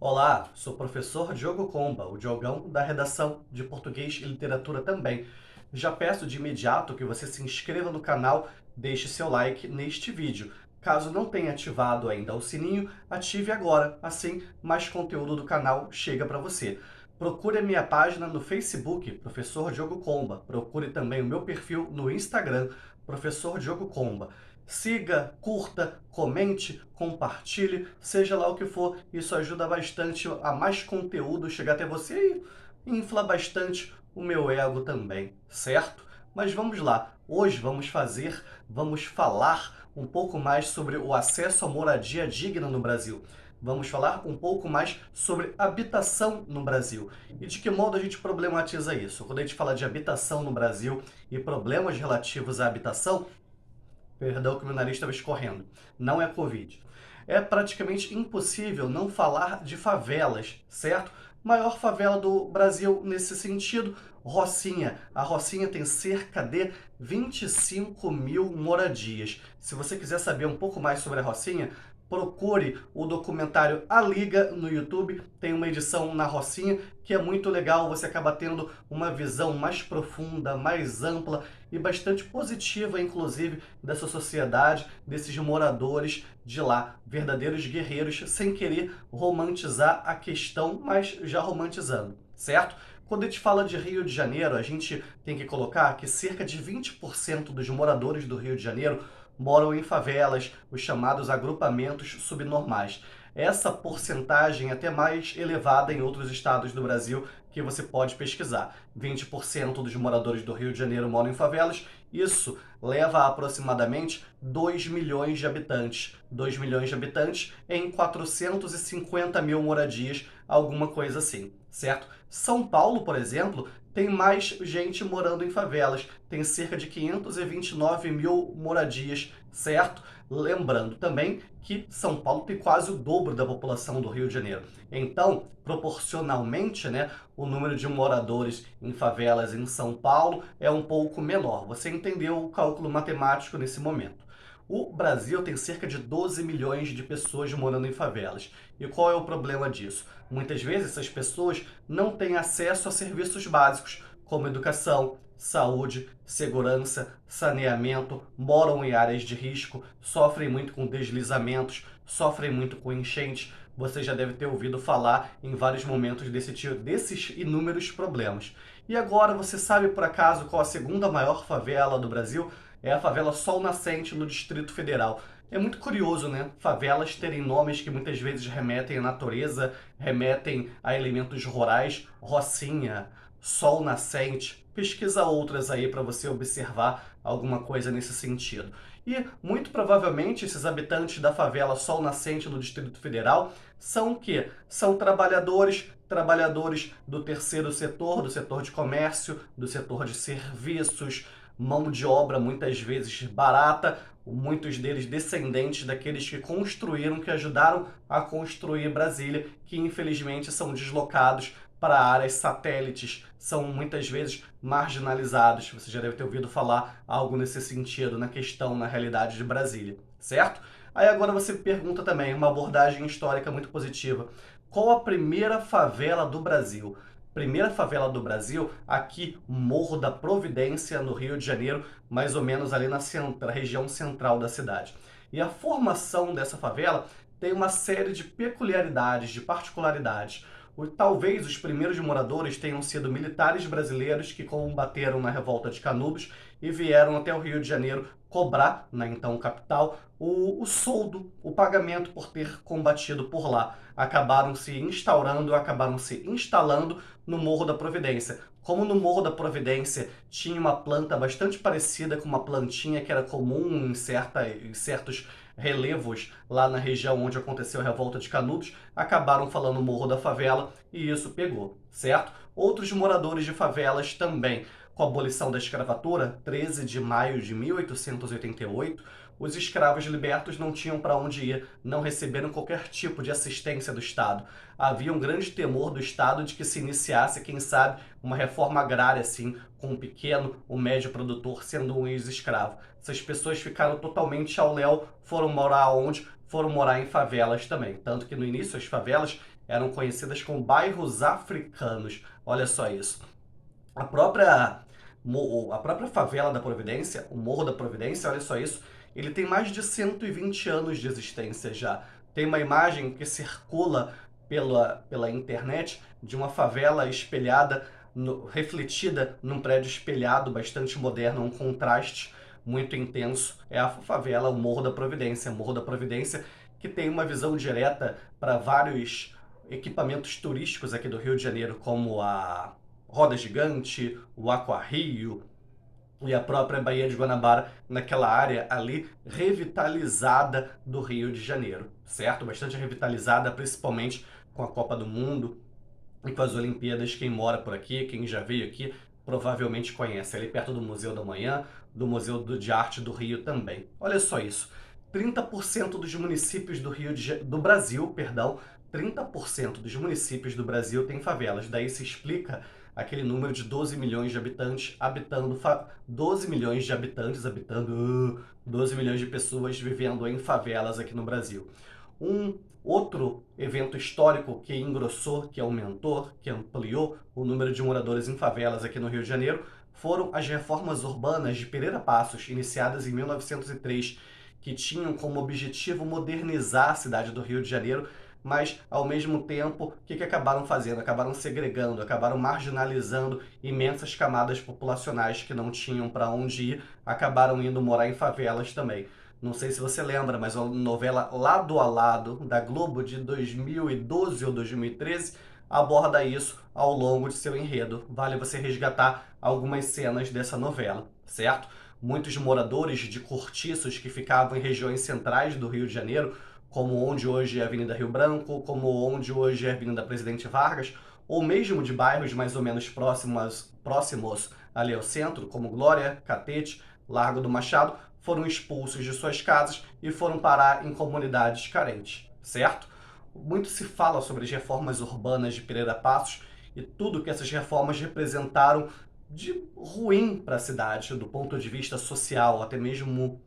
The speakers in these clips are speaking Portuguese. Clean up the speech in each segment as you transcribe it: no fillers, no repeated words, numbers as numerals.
Olá, sou o professor Diogo Comba, o Diogão da redação de Português e Literatura também. Já peço de imediato que você se inscreva no canal, deixe seu like neste vídeo. Caso não tenha ativado ainda o sininho, ative agora, assim mais conteúdo do canal chega para você. Procure a minha página no Facebook, Professor Diogo Comba. Procure também o meu perfil no Instagram, Professor Diogo Comba. Siga, curta, comente, compartilhe, seja lá o que for, isso ajuda bastante a mais conteúdo chegar até você e infla bastante o meu ego também, certo? Mas vamos lá, hoje vamos falar um pouco mais sobre o acesso à moradia digna no Brasil. Vamos falar um pouco mais sobre habitação no Brasil e de que modo a gente problematiza isso. Quando a gente fala de habitação no Brasil e problemas relativos à habitação, perdão que meu nariz estava escorrendo. Não é Covid. É praticamente impossível não falar de favelas, certo? Maior favela do Brasil nesse sentido, Rocinha. A Rocinha tem cerca de 25 mil moradias. Se você quiser saber um pouco mais sobre a Rocinha, procure o documentário A Liga no YouTube. Tem uma edição na Rocinha que é muito legal. Você acaba tendo uma visão mais profunda, mais ampla e bastante positiva, inclusive, dessa sociedade, desses moradores de lá, verdadeiros guerreiros, sem querer romantizar a questão, mas já romantizando, certo? Quando a gente fala de Rio de Janeiro, a gente tem que colocar que cerca de 20% dos moradores do Rio de Janeiro moram em favelas, os chamados agrupamentos subnormais. Essa porcentagem é até mais elevada em outros estados do Brasil que você pode pesquisar. 20% dos moradores do Rio de Janeiro moram em favelas. Isso leva a aproximadamente 2 milhões de habitantes. 2 milhões de habitantes em 450 mil moradias, alguma coisa assim, certo? São Paulo, por exemplo, tem mais gente morando em favelas. Tem cerca de 529 mil moradias, certo? Lembrando também que São Paulo tem quase o dobro da população do Rio de Janeiro. Então, proporcionalmente, né, o número de moradores em favelas em São Paulo é um pouco menor. Você entendeu o cálculo matemático nesse momento. O Brasil tem cerca de 12 milhões de pessoas morando em favelas. E qual é o problema disso? Muitas vezes essas pessoas não têm acesso a serviços básicos, como educação, saúde, segurança, saneamento, moram em áreas de risco, sofrem muito com deslizamentos, sofrem muito com enchentes. Você já deve ter ouvido falar em vários momentos desses inúmeros problemas. E agora, você sabe por acaso qual a segunda maior favela do Brasil? É a favela Sol Nascente, no Distrito Federal. É muito curioso, né? Favelas terem nomes que muitas vezes remetem à natureza, remetem a elementos rurais. Rocinha, Sol Nascente. Pesquisa outras aí para você observar alguma coisa nesse sentido. E muito provavelmente esses habitantes da favela Sol Nascente no Distrito Federal são o quê? São trabalhadores do terceiro setor, do setor de comércio, do setor de serviços, mão de obra muitas vezes barata, muitos deles descendentes daqueles que construíram, que ajudaram a construir Brasília, que infelizmente são deslocados para áreas satélites, são muitas vezes marginalizados. Você já deve ter ouvido falar algo nesse sentido na questão, na realidade de Brasília, certo? Aí agora você pergunta também, uma abordagem histórica muito positiva. Qual a primeira favela do Brasil? Primeira favela do Brasil, aqui, Morro da Providência, no Rio de Janeiro, mais ou menos ali na região central da cidade. E a formação dessa favela tem uma série de peculiaridades, de particularidades. Talvez os primeiros moradores tenham sido militares brasileiros que combateram na revolta de Canudos e vieram até o Rio de Janeiro cobrar, na então capital, o soldo, o pagamento por ter combatido por lá. Acabaram se instaurando, acabaram se instalando no Morro da Providência. Como no Morro da Providência tinha uma planta bastante parecida com uma plantinha que era comum em certos relevos lá na região onde aconteceu a revolta de Canudos, acabaram falando Morro da Favela e isso pegou, certo? Outros moradores de favelas também. Com a abolição da escravatura, 13 de maio de 1888, os escravos libertos não tinham para onde ir, não receberam qualquer tipo de assistência do Estado. Havia um grande temor do Estado de que se iniciasse, quem sabe, uma reforma agrária, assim, com um pequeno, um médio produtor sendo um ex-escravo. Essas pessoas ficaram totalmente ao léu, foram morar onde? Foram morar em favelas também. Tanto que no início as favelas eram conhecidas como bairros africanos. Olha só isso. A própria, a própria favela da Providência, o Morro da Providência, olha só isso, ele tem mais de 120 anos de existência já. Tem uma imagem que circula pela internet de uma favela espelhada, refletida num prédio espelhado, bastante moderno, um contraste muito intenso. É a favela, o Morro da Providência. O Morro da Providência que tem uma visão direta para vários equipamentos turísticos aqui do Rio de Janeiro, como a Roda Gigante, o Aqua Rio e a própria Baía de Guanabara, naquela área ali revitalizada do Rio de Janeiro, certo? Bastante revitalizada, principalmente com a Copa do Mundo e com as Olimpíadas. Quem mora por aqui, quem já veio aqui, provavelmente conhece. Ali perto do Museu da Manhã, do Museu de Arte do Rio também. Olha só isso. 30% dos municípios do Brasil, perdão, 30% dos municípios do Brasil têm favelas. Daí se explica aquele número de 12 milhões de habitantes habitando 12 milhões de habitantes habitando 12 milhões de pessoas vivendo em favelas aqui no Brasil. Um outro evento histórico que engrossou, que aumentou, que ampliou o número de moradores em favelas aqui no Rio de Janeiro foram as reformas urbanas de Pereira Passos, iniciadas em 1903, que tinham como objetivo modernizar a cidade do Rio de Janeiro, mas, ao mesmo tempo, o que acabaram fazendo? Acabaram segregando, acabaram marginalizando imensas camadas populacionais que não tinham para onde ir, acabaram indo morar em favelas também. Não sei se você lembra, mas a novela Lado a Lado, da Globo, de 2012 ou 2013, aborda isso ao longo de seu enredo. Vale você resgatar algumas cenas dessa novela, certo? Muitos moradores de cortiços que ficavam em regiões centrais do Rio de Janeiro, como onde hoje é a Avenida Rio Branco, como onde hoje é a Avenida Presidente Vargas, ou mesmo de bairros mais ou menos próximos ali ao centro, como Glória, Catete, Largo do Machado, foram expulsos de suas casas e foram parar em comunidades carentes, certo? Muito se fala sobre as reformas urbanas de Pereira Passos e tudo que essas reformas representaram de ruim para a cidade, do ponto de vista social, até mesmo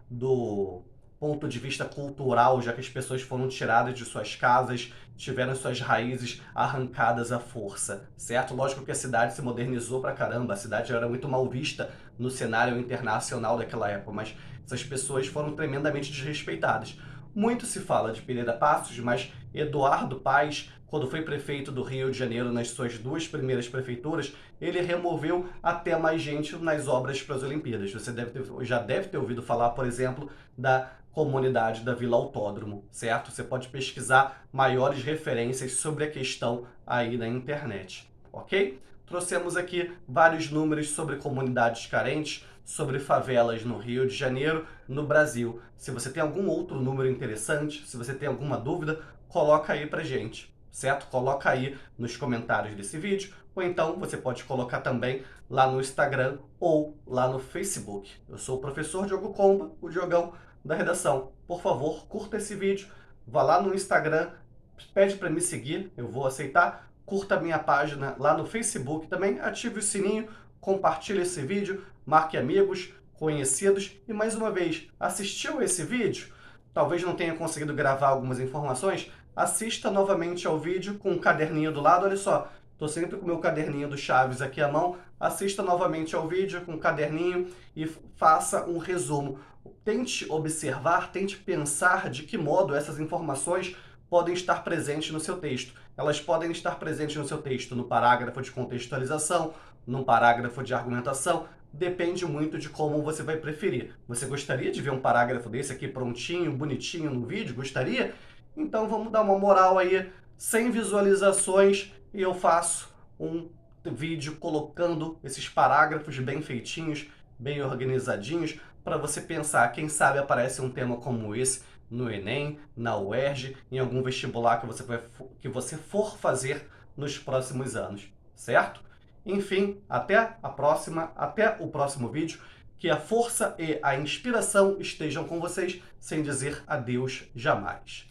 do ponto de vista cultural, já que as pessoas foram tiradas de suas casas, tiveram suas raízes arrancadas à força, certo? Lógico que a cidade se modernizou pra caramba, a cidade era muito mal vista no cenário internacional daquela época, mas essas pessoas foram tremendamente desrespeitadas. Muito se fala de Pereira Passos, mas Eduardo Paes, quando foi prefeito do Rio de Janeiro nas suas duas primeiras prefeituras, ele removeu até mais gente nas obras para as Olimpíadas. Você já deve ter ouvido falar, por exemplo, da comunidade da Vila Autódromo, certo? Você pode pesquisar maiores referências sobre a questão aí na internet, ok? Trouxemos aqui vários números sobre comunidades carentes, sobre favelas no Rio de Janeiro, no Brasil. Se você tem algum outro número interessante, se você tem alguma dúvida, coloca aí pra gente, certo? Coloca aí nos comentários desse vídeo, ou então você pode colocar também lá no Instagram ou lá no Facebook. Eu sou o professor Diogo Comba, o Diogão da redação. Por favor, curta esse vídeo, vá lá no Instagram, pede para me seguir, eu vou aceitar. Curta a minha página lá no Facebook também, ative o sininho, compartilhe esse vídeo, marque amigos, conhecidos e, mais uma vez, assistiu esse vídeo? Talvez não tenha conseguido gravar algumas informações? Assista novamente ao vídeo com um caderninho do lado, olha só, estou sempre com o meu caderninho do Chaves aqui à mão, assista novamente ao vídeo com um caderninho e faça um resumo. Tente observar, tente pensar de que modo essas informações podem estar presentes no seu texto. Elas podem estar presentes no seu texto no parágrafo de contextualização, num parágrafo de argumentação, depende muito de como você vai preferir. Você gostaria de ver um parágrafo desse aqui prontinho, bonitinho no vídeo? Gostaria? Então vamos dar uma moral aí, sem visualizações, e eu faço um vídeo colocando esses parágrafos bem feitinhos, bem organizadinhos, para você pensar, quem sabe aparece um tema como esse no Enem, na UERJ, em algum vestibular que você for fazer nos próximos anos, certo? Enfim, até a próxima, até o próximo vídeo. Que a força e a inspiração estejam com vocês, sem dizer adeus jamais.